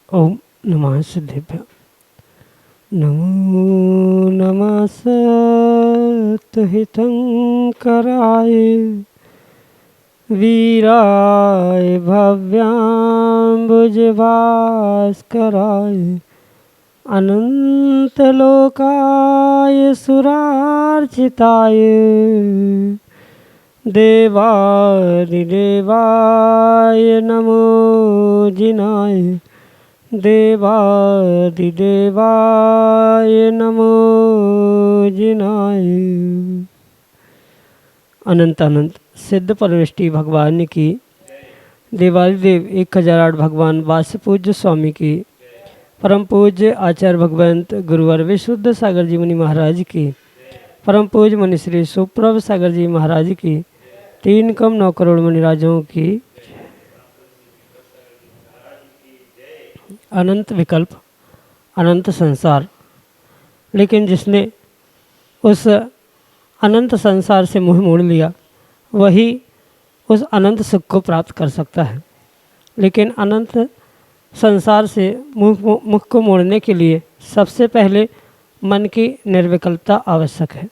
ओम नमः सिद्धेभ्य। नमो नमः सत्हितंकराय वीराय भव्याम्बुजभास्कराय अनंतलोकाय सुरार्चिताय देवादिदेवाय नमो जिनाय देवादिदेवाय नमो जिनाय। अनंत अनंत सिद्ध परमेष्टि भगवान की, देवादिदेव 1008 भगवान वास्य पूज्य स्वामी की, परम पूज्य आचार्य भगवंत गुरुवर विशुद्ध सागर जी मुनि महाराज की, परम पूज्य मुनि श्री सुप्रभ सागर जी महाराज की, 3 करोड़ मुनिराजों की, अनंत विकल्प अनंत संसार। लेकिन जिसने उस अनंत संसार से मुँह मोड़ लिया वही उस अनंत सुख को प्राप्त कर सकता है। लेकिन अनंत संसार से मुख को मोड़ने के लिए सबसे पहले मन की निर्विकल्पता आवश्यक है,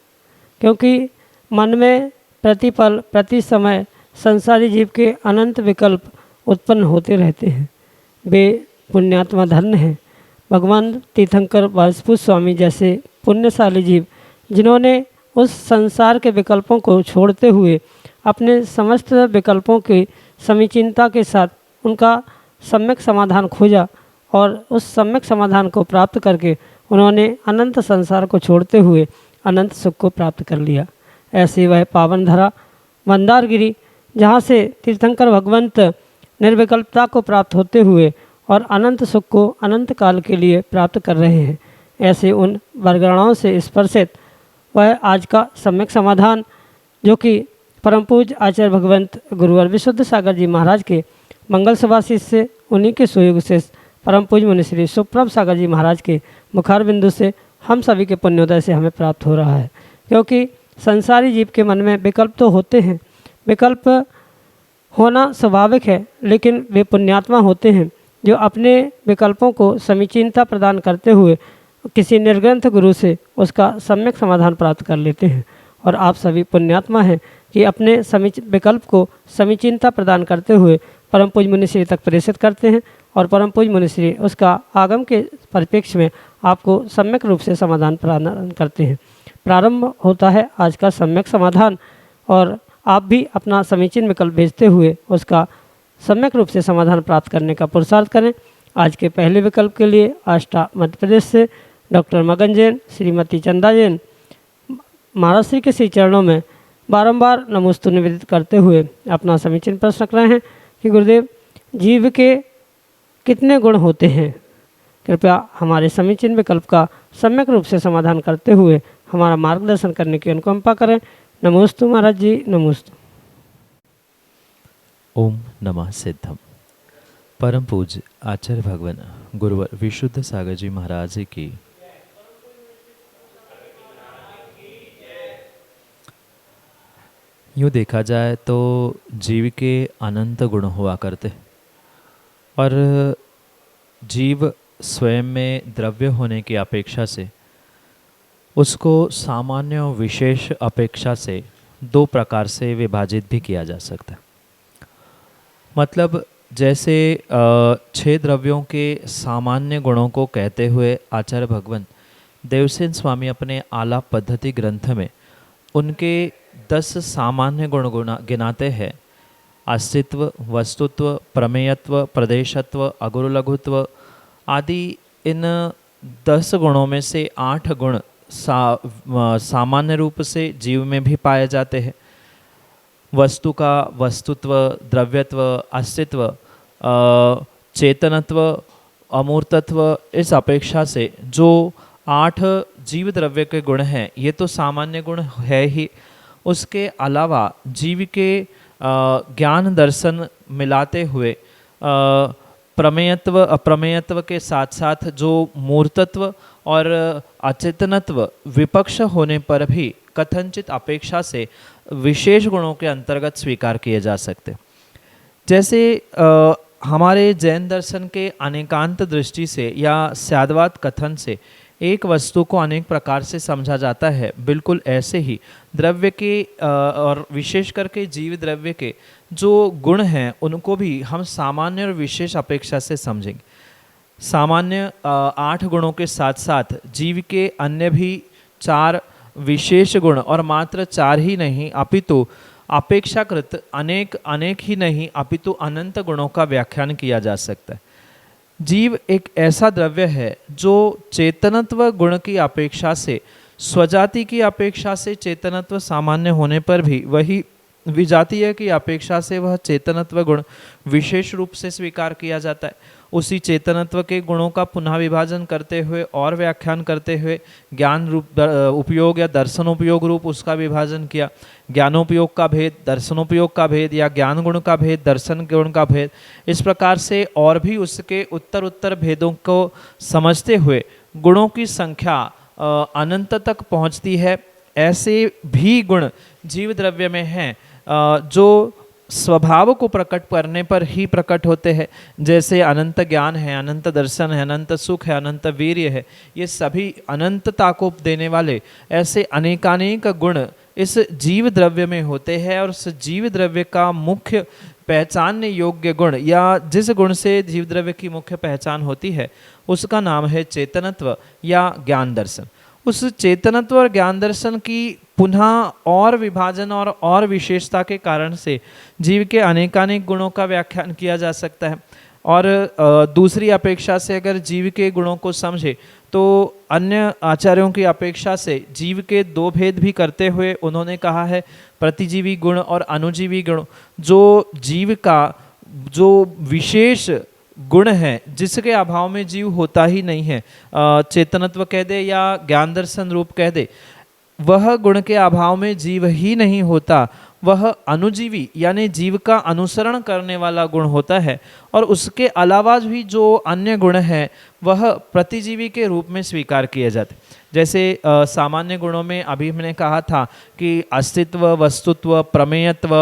क्योंकि मन में प्रतिपल प्रति समय संसारी जीव के अनंत विकल्प उत्पन्न होते रहते हैं। वे पुण्यात्मा धन्य हैं। भगवान तीर्थंकर वासुदेव स्वामी जैसे पुण्यशाली जीव जिन्होंने उस संसार के विकल्पों को छोड़ते हुए अपने समस्त विकल्पों की समीचीनता के साथ उनका सम्यक समाधान खोजा और उस सम्यक समाधान को प्राप्त करके उन्होंने अनंत संसार को छोड़ते हुए अनंत सुख को प्राप्त कर लिया। ऐसी वह पावन धरा मंदारगिरी, जहाँ से तीर्थंकर भगवंत निर्विकल्पता को प्राप्त होते हुए और अनंत सुख को अनंत काल के लिए प्राप्त कर रहे हैं, ऐसे उन वरगणाओं से स्पर्शित वह आज का सम्यक समाधान, जो कि परम पूज्य आचार्य भगवंत गुरुवर विशुद्ध सागर जी महाराज के मंगल सुभाषित से, उन्हीं के सुयोग से परम पूज्य मुनि श्री सुप्रभ सागर जी महाराज के मुखार बिंदु से हम सभी के पुण्योदय से हमें प्राप्त हो रहा है। क्योंकि संसारी जीव के मन में विकल्प तो होते हैं, विकल्प होना स्वाभाविक है, लेकिन वे पुण्यात्मा होते हैं जो अपने विकल्पों को समीचीनता प्रदान करते हुए किसी निर्ग्रंथ गुरु से उसका सम्यक समाधान प्राप्त कर लेते हैं। और आप सभी पुण्यात्मा हैं कि अपने विकल्प को समीचीनता प्रदान करते हुए परम पूज्य मुनिश्री तक प्रेषित करते हैं और परम पूज्य मुनिश्री उसका आगम के परिप्रेक्ष्य में आपको सम्यक रूप से समाधान प्रदान करते हैं। प्रारंभ होता है आज का सम्यक समाधान, और आप भी अपना समीचीन विकल्प भेजते हुए उसका सम्यक रूप से समाधान प्राप्त करने का पुरुषार्थ करें। आज के पहले विकल्प के लिए आष्टा मध्य प्रदेश से डॉक्टर मगन जैन, श्रीमती चंदा जैन महाराज श्री के श्री चरणों में बारंबार नमोस्तु निवेदित करते हुए अपना समीचीन प्रश्न रख रहे हैं कि गुरुदेव, जीव के कितने गुण होते हैं? कृपया हमारे समीचीन विकल्प का सम्यक रूप से समाधान करते हुए हमारा मार्गदर्शन करने की अनुकंपा करें। नमोस्तु महाराज जी, नमोस्तु। ओम नमः सिद्धम। परम पूज्य आचार्य भगवान गुरुवर विशुद्ध सागर जी महाराज की यूँ देखा जाए तो जीव के अनंत गुण हुआ करते, और जीव स्वयं में द्रव्य होने की अपेक्षा से उसको सामान्य और विशेष अपेक्षा से 2 प्रकार से विभाजित भी किया जा सकता है। मतलब जैसे 6 द्रव्यों के सामान्य गुणों को कहते हुए आचार्य भगवान देवसेन स्वामी अपने आलाप पद्धति ग्रंथ में उनके 10 सामान्य गुण गिनाते हैं। अस्तित्व, वस्तुत्व, प्रमेयत्व, प्रदेशत्व, अगुरु लघुत्व आदि इन 10 गुणों में से 8 गुण सामान्य रूप से जीव में भी पाए जाते हैं। वस्तु का वस्तुत्व, द्रव्यत्व, अस्तित्व, चेतनत्व, अमूर्तत्व, इस अपेक्षा से जो 8 जीव द्रव्य के गुण हैं ये तो सामान्य गुण है ही। उसके अलावा जीव के ज्ञान दर्शन मिलाते हुए प्रमेयत्व अप्रमेयत्व के साथ साथ जो मूर्तत्व और अचेतनत्व विपक्ष होने पर भी कथनचित अपेक्षा से विशेष गुणों के अंतर्गत स्वीकार किए जा सकते। जैसे हमारे जैन दर्शन के अनेकांत दृष्टि से या स्याद्वाद कथन से एक वस्तु को अनेक प्रकार से समझा जाता है, बिल्कुल ऐसे ही द्रव्य के और विशेष करके जीव द्रव्य के जो गुण हैं उनको भी हम सामान्य और विशेष अपेक्षा से समझेंगे। सामान्य 8 गुणों के साथ साथ जीव के अन्य भी 4 विशेष गुण, और मात्र 4 ही नहीं अपितु अपेक्षाकृत अनेक ही नहीं अपितु अनंत गुणों का व्याख्यान किया जा सकता है। जीव एक ऐसा द्रव्य है जो चेतनत्व गुण की अपेक्षा से, स्वजाति की अपेक्षा से चेतनत्व सामान्य होने पर भी वही विजातीय की अपेक्षा से वह चेतनत्व गुण विशेष रूप से स्वीकार किया जाता है। उसी चेतनत्व के गुणों का पुनः विभाजन करते हुए और व्याख्यान करते हुए ज्ञान रूप उपयोग या दर्शनोपयोग रूप उसका विभाजन किया। ज्ञानोपयोग का भेद, दर्शनोपयोग का भेद, या ज्ञान गुण का भेद, दर्शन गुण का भेद, इस प्रकार से और भी उसके उत्तर भेदों को समझते हुए गुणों की संख्या अनंत तक पहुँचती है। ऐसे भी गुण जीव द्रव्य में हैं जो स्वभाव को प्रकट करने पर ही प्रकट होते हैं। जैसे अनंत ज्ञान है, अनंत दर्शन है, अनंत सुख है, अनंत वीर्य है, ये सभी अनंतता को देने वाले ऐसे अनेकानेक गुण इस जीव द्रव्य में होते हैं। और उस जीव द्रव्य का मुख्य पहचानने योग्य गुण या जिस गुण से जीव द्रव्य की मुख्य पहचान होती है उसका नाम है चेतनत्व या ज्ञान दर्शन। उस चेतनत्व और ज्ञान दर्शन की पुनः और विभाजन और विशेषता के कारण से जीव के अनेकानेक गुणों का व्याख्यान किया जा सकता है। और दूसरी अपेक्षा से अगर जीव के गुणों को समझे तो अन्य आचार्यों की अपेक्षा से जीव के 2 भेद भी करते हुए उन्होंने कहा है, प्रतिजीवी गुण और अनुजीवी गुण। जो जीव का जो विशेष गुण है जिसके अभाव में जीव होता ही नहीं है, चेतनत्व कह दे या ज्ञान दर्शन रूप कह दे, वह गुण के अभाव में जीव ही नहीं होता, वह अनुजीवी यानी जीव का अनुसरण करने वाला गुण होता है। और उसके अलावा भी जो अन्य गुण हैं वह प्रतिजीवी के रूप में स्वीकार किए जाते। जैसे सामान्य गुणों में अभी हमने कहा था कि अस्तित्व, वस्तुत्व, प्रमेयत्व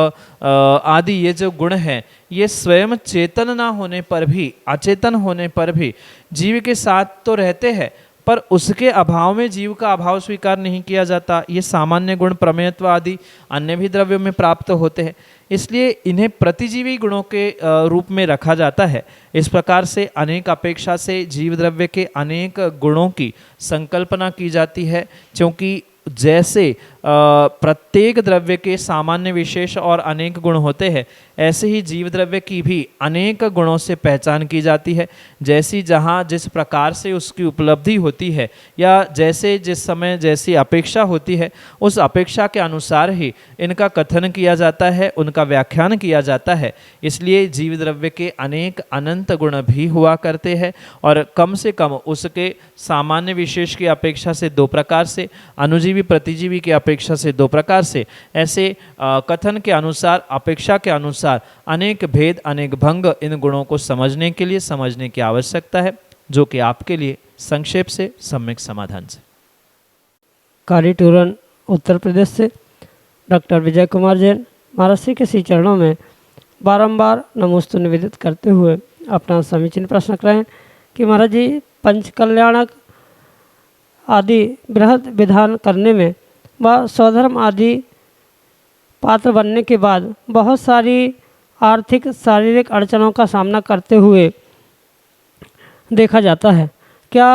आदि ये जो गुण हैं ये स्वयं चेतन ना होने पर भी, अचेतन होने पर भी जीव के साथ तो रहते हैं, पर उसके अभाव में जीव का अभाव स्वीकार नहीं किया जाता। ये सामान्य गुण प्रमेयत्व आदि अन्य भी द्रव्यों में प्राप्त होते हैं, इसलिए इन्हें प्रतिजीवी गुणों के रूप में रखा जाता है। इस प्रकार से अनेक अपेक्षा से जीव द्रव्य के अनेक गुणों की संकल्पना की जाती है, क्योंकि जैसे प्रत्येक द्रव्य के सामान्य विशेष और अनेक गुण होते हैं, ऐसे ही जीव द्रव्य की भी अनेक गुणों से पहचान की जाती है। जैसी जहाँ जिस प्रकार से उसकी उपलब्धि होती है या जैसे जिस समय जैसी अपेक्षा होती है, उस अपेक्षा के अनुसार ही इनका कथन किया जाता है, उनका व्याख्यान किया जाता है। इसलिए जीव द्रव्य के अनेक अनंत गुण भी हुआ करते हैं और कम से कम उसके सामान्य विशेष की अपेक्षा से 2 प्रकार से, अनुजीवी प्रतिजीवी की अपेक्षा से 2 प्रकार से, ऐसे कथन के अनुसार, अपेक्षा के अनुसार अनेक भेद, अनेक भंग इन गुणों को समझने के लिए समझने की आवश्यकता है, जो कि आपके लिए संक्षेप से सम्यक समाधान से। कारी टूरन उत्तर प्रदेश से डॉक्टर विजय कुमार जैन महाराज श्री के श्री चरणों में बारंबार नमोस्तु निवेदित करते हुए अपना समीचीन प्रश्न करें कि महाराज जी पंचकल्याणक आदि बृहद विधान करने में व स्वधर्म आदि पात्र बनने के बाद बहुत सारी आर्थिक शारीरिक अड़चनों का सामना करते हुए देखा जाता है। क्या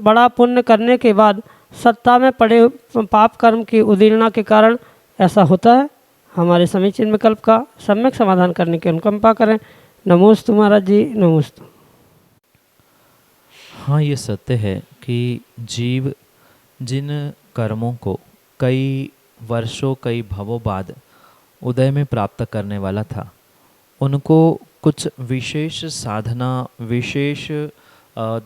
बड़ा पुण्य करने के बाद सत्ता में पड़े पाप कर्म की उदीर्णा के कारण ऐसा होता है? हमारे समीचीन विकल्प का सम्यक समाधान करने की अनुकंपा करें। नमोस्तु महाराज जी, नमोस्तु। हाँ, ये सत्य है कि जीव जिन कर्मों को कई वर्षों कई भवों बाद उदय में प्राप्त करने वाला था, उनको कुछ विशेष साधना, विशेष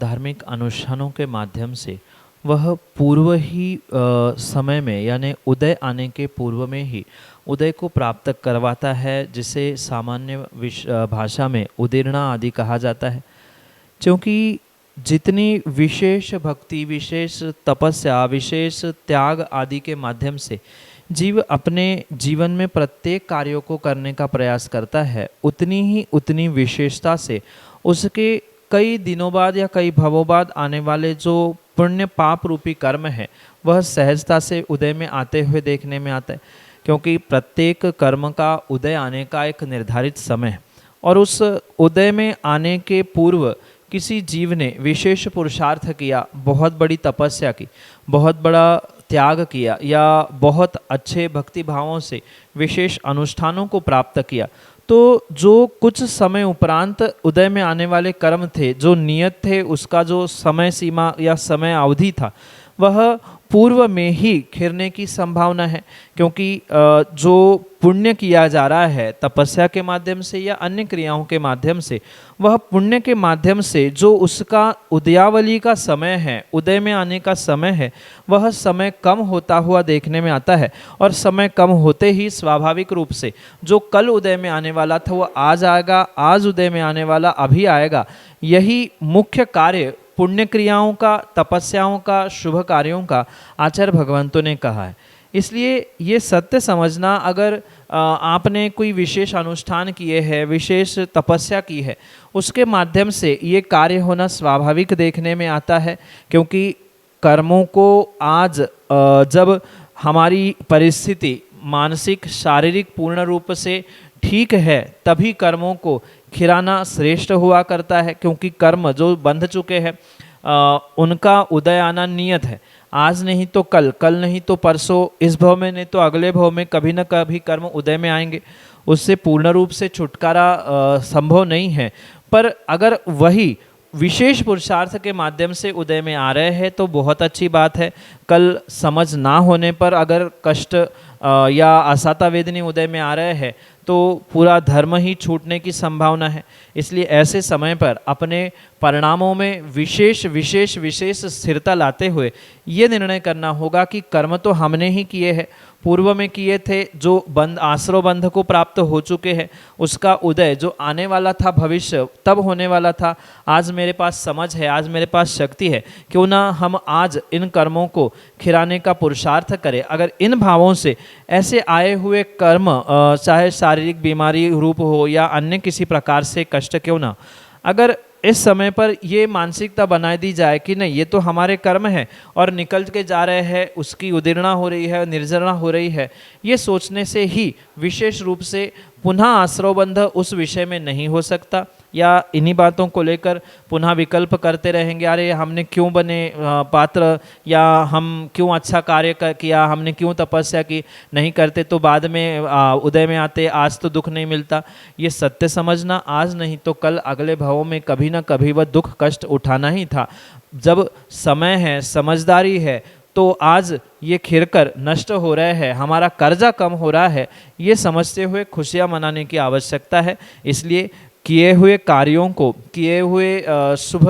धार्मिक अनुष्ठानों के माध्यम से वह पूर्व ही समय में, यानी उदय आने के पूर्व में ही उदय को प्राप्त करवाता है, जिसे सामान्य भाषा में उदीर्णा आदि कहा जाता है। क्योंकि जितनी विशेष भक्ति, विशेष तपस्या, विशेष त्याग आदि के माध्यम से जीव अपने जीवन में प्रत्येक कार्यों को करने का प्रयास करता है, उतनी विशेषता से उसके कई दिनों बाद या कई भवों बाद आने वाले जो पुण्य पाप रूपी कर्म है वह सहजता से उदय में आते हुए देखने में आता है। क्योंकि प्रत्येक कर्म का उदय आने का एक निर्धारित समय है, और उस उदय में आने के पूर्व किसी जीव ने विशेष पुरुषार्थ किया, बहुत बड़ी तपस्या की, बहुत बड़ा त्याग किया, या बहुत अच्छे भक्ति भावों से विशेष अनुष्ठानों को प्राप्त किया, तो जो कुछ समय उपरांत उदय में आने वाले कर्म थे, जो नियत थे, उसका जो समय सीमा या समय अवधि था, वह पूर्व में ही खिरने की संभावना है। क्योंकि जो पुण्य किया जा रहा है तपस्या के माध्यम से या अन्य क्रियाओं के माध्यम से, वह पुण्य के माध्यम से जो उसका उदयावली का समय है, उदय में आने का समय है, वह समय कम होता हुआ देखने में आता है। और समय कम होते ही स्वाभाविक रूप से जो कल उदय में आने वाला था वह आज आएगा, आज उदय में आने वाला अभी आएगा। यही मुख्य कार्य पुण्य क्रियाओं का, तपस्याओं का, शुभ कार्यों का आचार्य भगवंतों ने कहा है। इसलिए ये सत्य समझना, अगर आपने कोई विशेष अनुष्ठान किए हैं, विशेष तपस्या की है, उसके माध्यम से ये कार्य होना स्वाभाविक देखने में आता है। क्योंकि कर्मों को आज जब हमारी परिस्थिति मानसिक शारीरिक पूर्ण रूप से ठीक है, तभी कर्मों को खिराना श्रेष्ठ हुआ करता है। क्योंकि कर्म जो बंध चुके हैं उनका उदय आना नियत है। आज नहीं तो कल, कल नहीं तो परसों, इस भव में नहीं तो अगले भव में कभी न कभी कर्म उदय में आएंगे। उससे पूर्ण रूप से छुटकारा संभव नहीं है। पर अगर वही विशेष पुरुषार्थ के माध्यम से उदय में आ रहे हैं तो बहुत अच्छी बात है। कल समझ ना होने पर अगर कष्ट या असाता वेदनी उदय में आ रहे हैं तो पूरा धर्म ही छूटने की संभावना है। इसलिए ऐसे समय पर अपने परिणामों में विशेष विशेष विशेष स्थिरता लाते हुए ये निर्णय करना होगा कि कर्म तो हमने ही किए हैं, पूर्व में किए थे, जो बंध आश्रव बंध को प्राप्त हो चुके हैं, उसका उदय जो आने वाला था, भविष्य तब होने वाला था। आज मेरे पास समझ है, आज मेरे पास शक्ति है, क्यों ना हम आज इन कर्मों को खिराने का पुरुषार्थ करें। अगर इन भावों से ऐसे आए हुए कर्म, चाहे शारीरिक बीमारी रूप हो या अन्य किसी प्रकार से कष्ट क्यों ना, अगर इस समय पर ये मानसिकता बना दी जाए कि नहीं, ये तो हमारे कर्म है और निकल के जा रहे हैं, उसकी उदीर्णा हो रही है, निर्जरणा हो रही है, ये सोचने से ही विशेष रूप से पुनः आश्रवबंध उस विषय में नहीं हो सकता। या इन्हीं बातों को लेकर पुनः विकल्प करते रहेंगे, अरे हमने क्यों बने पात्र, या हम क्यों अच्छा कार्य किया, हमने क्यों तपस्या की, नहीं करते तो बाद में उदय में आते, आज तो दुख नहीं मिलता। ये सत्य समझना, आज नहीं तो कल अगले भवों में कभी ना कभी वह दुख कष्ट उठाना ही था। जब समय है, समझदारी है, तो आज ये खिरकर नष्ट हो रहे हैं, हमारा कर्जा कम हो रहा है, ये समझते हुए खुशियाँ मनाने की आवश्यकता है। इसलिए किए हुए कार्यों को, किए हुए शुभ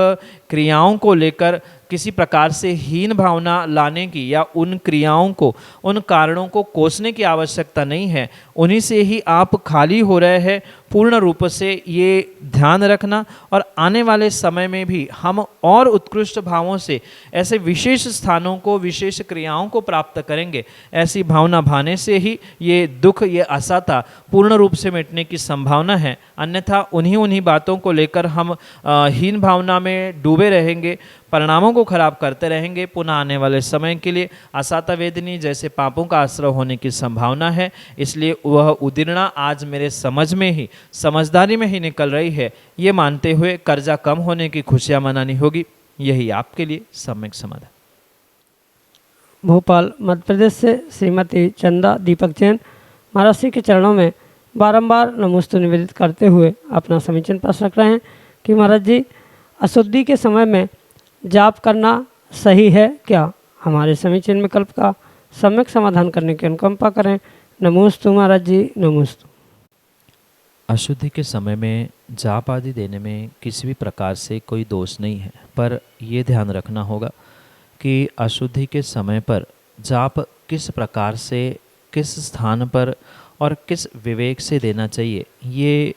क्रियाओं को लेकर किसी प्रकार से हीन भावना लाने की या उन क्रियाओं को, उन कारणों को कोसने की आवश्यकता नहीं है। उन्हीं से ही आप खाली हो रहे हैं। पूर्ण रूप से ये ध्यान रखना, और आने वाले समय में भी हम और उत्कृष्ट भावों से ऐसे विशेष स्थानों को, विशेष क्रियाओं को प्राप्त करेंगे। ऐसी भावना भाने से ही ये दुख, ये असाता पूर्ण रूप से मिटने की संभावना है। अन्यथा उन्हीं बातों को लेकर हम हीन भावना में डूबे रहेंगे, परिणामों को खराब करते रहेंगे। पुनः आने वाले समय के लिए असाता वेदनी जैसे पापों का आश्रय होने की संभावना है। इसलिए वह उदीर्णा आज मेरे समझ में ही, समझदारी में ही निकल रही है, ये मानते हुए कर्जा कम होने की खुशियां मनानी होगी। यही आपके लिए सम्यक समाधान। भोपाल मध्य प्रदेश से श्रीमती चंदा दीपक जैन महाराज श्री के चरणों में बारंबार नमोस्तु निवेदित करते हुए अपना समीचीन प्रश्न रख रहे हैं कि महाराज जी, अशुद्धि के समय में जाप करना सही है क्या? हमारे समीचीन विकल्प का सम्यक समाधान करने की अनुकंपा करें। नमोस्तु महाराज जी, नमोस्तु। अशुद्धि के समय में जाप आदि देने में किसी भी प्रकार से कोई दोष नहीं है, पर ये ध्यान रखना होगा कि अशुद्धि के समय पर जाप किस प्रकार से, किस स्थान पर और किस विवेक से देना चाहिए, ये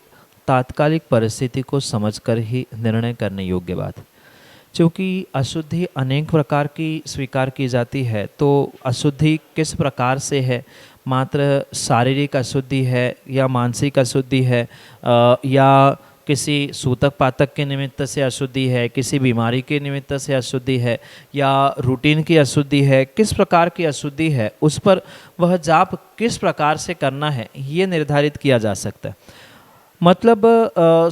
तात्कालिक परिस्थिति को समझकर ही निर्णय करने योग्य बात है। क्योंकि अशुद्धि अनेक प्रकार की स्वीकार की जाती है, तो अशुद्धि किस प्रकार से है, मात्र शारीरिक अशुद्धि है या मानसिक अशुद्धि है, या किसी सूतक पातक के निमित्त से अशुद्धि है, किसी बीमारी के निमित्त से अशुद्धि है, या रूटीन की अशुद्धि है, किस प्रकार की अशुद्धि है, उस पर वह जाप किस प्रकार से करना है ये निर्धारित किया जा सकता है। मतलब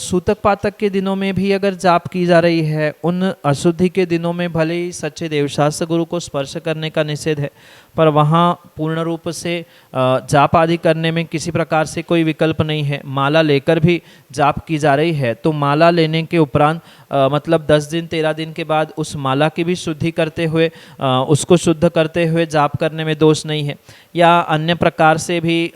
सूतक पातक के दिनों में भी अगर जाप की जा रही है, उन अशुद्धि के दिनों में भले ही सच्चे देवशास्त्र गुरु को स्पर्श करने का निषेध है, पर वहाँ पूर्ण रूप से जाप आदि करने में किसी प्रकार से कोई विकल्प नहीं है। माला लेकर भी जाप की जा रही है, तो माला लेने के उपरांत मतलब 10 दिन 13 दिन के बाद उस माला की भी शुद्धि करते हुए, उसको शुद्ध करते हुए जाप करने में दोष नहीं है। या अन्य प्रकार से भी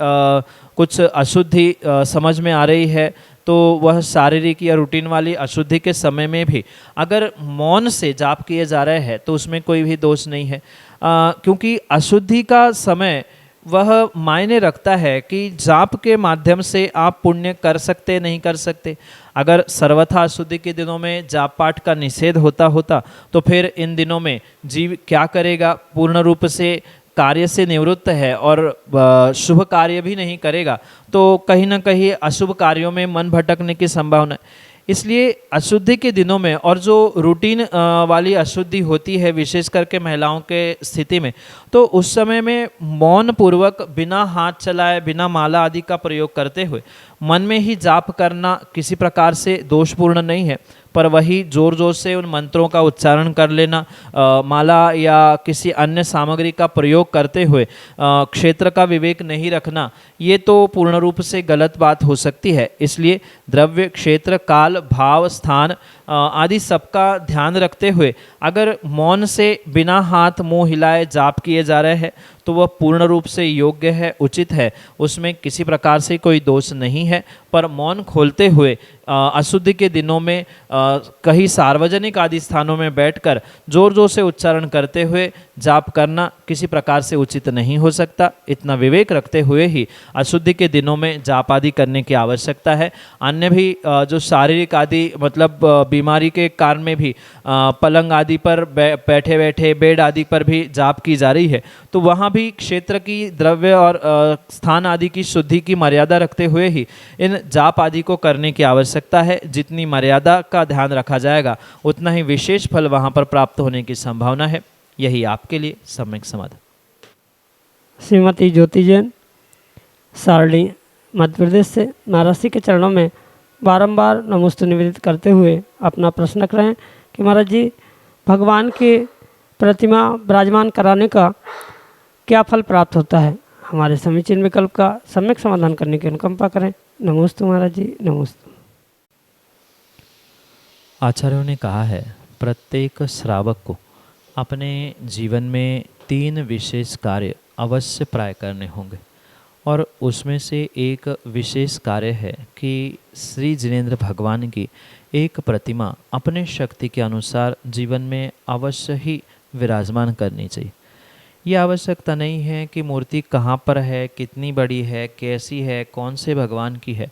कुछ अशुद्धि समझ में आ रही है, तो वह शारीरिक या रूटीन वाली अशुद्धि के समय में भी अगर मौन से जाप किए जा रहे हैं तो उसमें कोई भी दोष नहीं है, क्योंकि अशुद्धि का समय वह मायने रखता है कि जाप के माध्यम से आप पुण्य कर सकते नहीं कर सकते। अगर सर्वथा अशुद्धि के दिनों में जाप पाठ का निषेध होता तो फिर इन दिनों में जीव क्या करेगा, पूर्ण रूप से कार्य से निवृत्त है और शुभ कार्य भी नहीं करेगा, तो कहीं ना कहीं अशुभ कार्यों में मन भटकने की संभावना है। इसलिए अशुद्धि के दिनों में और जो रूटीन वाली अशुद्धि होती है, विशेष करके महिलाओं के स्थिति में, तो उस समय में मौन पूर्वक बिना हाथ चलाए, बिना माला आदि का प्रयोग करते हुए मन में ही जाप करना किसी प्रकार से दोषपूर्ण नहीं है, पर वही जोर जोर से उन मंत्रों का उच्चारण कर लेना, माला या किसी अन्य सामग्री का प्रयोग करते हुए क्षेत्र का विवेक नहीं रखना, ये तो पूर्ण रूप से गलत बात हो सकती है। इसलिए द्रव्य, क्षेत्र, काल, भाव, स्थान आदि सबका ध्यान रखते हुए अगर मौन से बिना हाथ मुंह हिलाए जाप किए जा रहे हैं तो वह पूर्ण रूप से योग्य है, उचित है, उसमें किसी प्रकार से कोई दोष नहीं है। पर मौन खोलते हुए अशुद्धि के दिनों में कहीं सार्वजनिक आदि स्थानों में बैठकर जोर जोर से उच्चारण करते हुए जाप करना किसी प्रकार से उचित नहीं हो सकता। इतना विवेक रखते हुए ही अशुद्धि के दिनों में जाप आदि करने की आवश्यकता है। अन्य भी जो शारीरिक आदि मतलब बीमारी के कारण में भी पलंग आदि पर बैठे बैठे बेड आदि पर भी जाप की जा रही है, तो वहाँ भी क्षेत्र की, द्रव्य और स्थान आदि की शुद्धि की मर्यादा रखते हुए ही इन जाप आदि को करने की आवश्यकता है। जितनी मर्यादा का ध्यान रखा जाएगा उतना ही विशेष फल वहाँ पर प्राप्त होने की संभावना है। यही आपके लिए सम्यक समाधान। श्रीमती ज्योति जैन, सारणी, मध्य प्रदेश से महाराज जी के चरणों में बारंबार नमोस्तु निवेदित करते हुए अपना प्रश्न रख रहे हैं कि महाराज जी, भगवान की प्रतिमा विराजमान कराने का क्या फल प्राप्त होता है? हमारे समीचीन विकल्प का सम्यक समाधान करने की अनुकंपा करें। नमोस्तु महाराज जी, नमोस्तु। आचार्यों ने कहा है, प्रत्येक श्रावक को अपने जीवन में 3 विशेष कार्य अवश्य प्राय करने होंगे, और उसमें से एक विशेष कार्य है कि श्री जिनेंद्र भगवान की एक प्रतिमा अपने शक्ति के अनुसार जीवन में अवश्य ही विराजमान करनी चाहिए। ये आवश्यकता नहीं है कि मूर्ति कहाँ पर है, कितनी बड़ी है, कैसी है, कौन से भगवान की है,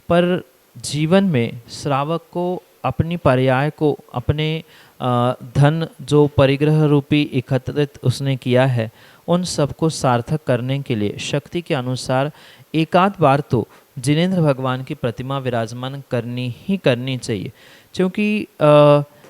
पर जीवन में श्रावक को अपनी पर्याय को, अपने धन जो परिग्रह रूपी एकत्रित उसने किया है, उन सबको सार्थक करने के लिए शक्ति के अनुसार एकाध बार तो जिनेंद्र भगवान की प्रतिमा विराजमान करनी ही करनी चाहिए। क्योंकि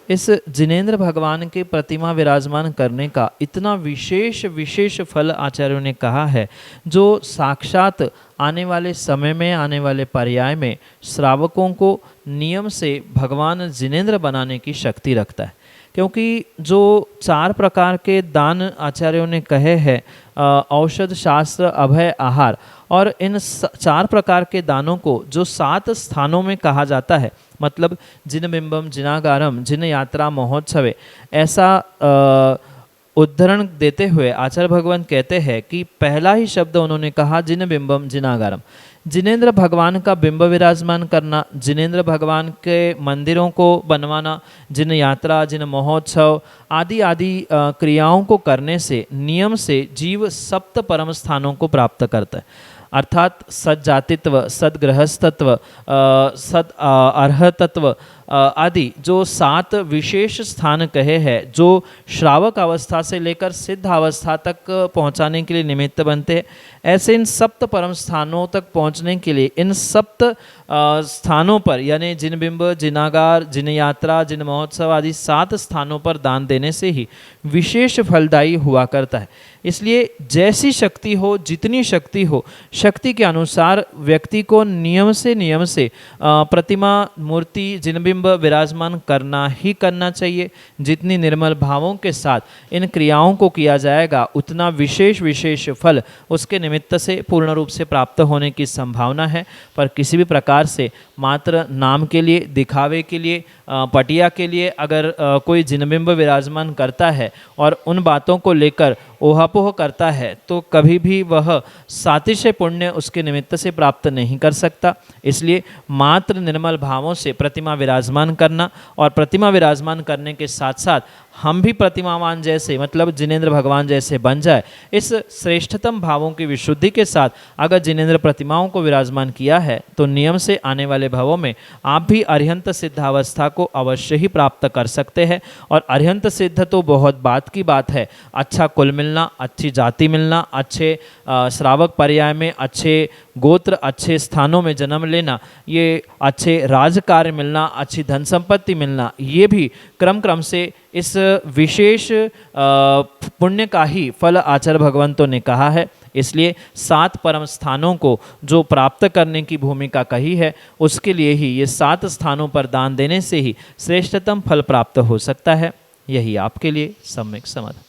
इस जिनेंद्र भगवान के प्रतिमा विराजमान करने का इतना विशेष फल आचार्यों ने कहा है, जो साक्षात आने वाले समय में, आने वाले पर्याय में श्रावकों को नियम से भगवान जिनेंद्र बनाने की शक्ति रखता है। क्योंकि जो 4 प्रकार के दान आचार्यों ने कहे हैं, औषध, शास्त्र, अभय, आहार, और इन 4 प्रकार के दानों को जो 7 स्थानों में कहा जाता है, मतलब जिन बिंबम, जिनागारम, जिन यात्रा महोत्सवे, ऐसा उद्धरण देते हुए आचार्य भगवान कहते हैं कि पहला ही शब्द उन्होंने कहा जिन बिंबम जिनागारम, जिनेंद्र भगवान का बिंब विराजमान करना, जिनेंद्र भगवान के मंदिरों को बनवाना, जिन यात्रा, जिन महोत्सव आदि आदि क्रियाओं को करने से नियम से जीव सप्त परम स्थानों को प्राप्त करता है। अर्थात सज्जातित्व, सदगृहस्थत्व, सद अर्हतत्व आदि जो 7 विशेष स्थान कहे हैं, जो श्रावक अवस्था से लेकर सिद्ध अवस्था तक पहुंचाने के लिए निमित्त बनते हैं, ऐसे इन सप्त परम स्थानों तक पहुंचने के लिए इन सप्त स्थानों पर यानी जिन बिंब, जिनागार, जिन यात्रा, जिन महोत्सव आदि 7 स्थानों पर दान देने से ही विशेष फलदायी हुआ करता है। इसलिए जैसी शक्ति हो, जितनी शक्ति हो, शक्ति के अनुसार व्यक्ति को नियम से प्रतिमा, मूर्ति, जिनबिंब विराजमान करना ही करना चाहिए। जितनी निर्मल भावों के साथ इन क्रियाओं को किया जाएगा उतना विशेष फल उसके निमित्त से पूर्ण रूप से प्राप्त होने की संभावना है। पर किसी भी प्रकार से मात्र नाम के लिए, दिखावे के लिए, पटिया के लिए अगर कोई जिनबिंब विराजमान करता है और उन बातों को लेकर ओहापोह करता है तो कभी भी वह सातिशय पुण्य उसके निमित्त से प्राप्त नहीं कर सकता। इसलिए मात्र निर्मल भावों से प्रतिमा विराजमान करना और प्रतिमा विराजमान करने के साथ साथ हम भी प्रतिमावान जैसे मतलब जिनेंद्र भगवान जैसे बन जाए, इस श्रेष्ठतम भावों की विशुद्धि के साथ अगर जिनेंद्र प्रतिमाओं को विराजमान किया है तो नियम से आने वाले भावों में आप भी अरिहंत सिद्धावस्था को अवश्य ही प्राप्त कर सकते हैं। और अरिहंत सिद्ध तो बहुत बात की बात है, अच्छा कुल मिलना, अच्छी जाति मिलना, अच्छे श्रावक पर्याय में अच्छे गोत्र, अच्छे स्थानों में जन्म लेना, ये अच्छे राजकार्य मिलना, अच्छी धन संपत्ति मिलना, ये भी क्रम से इस विशेष पुण्य का ही फल आचार्य भगवंतों ने कहा है। इसलिए 7 परम स्थानों को जो प्राप्त करने की भूमिका कही है उसके लिए ही ये 7 स्थानों पर दान देने से ही श्रेष्ठतम फल प्राप्त हो सकता है। यही आपके लिए सम्यक समाधान।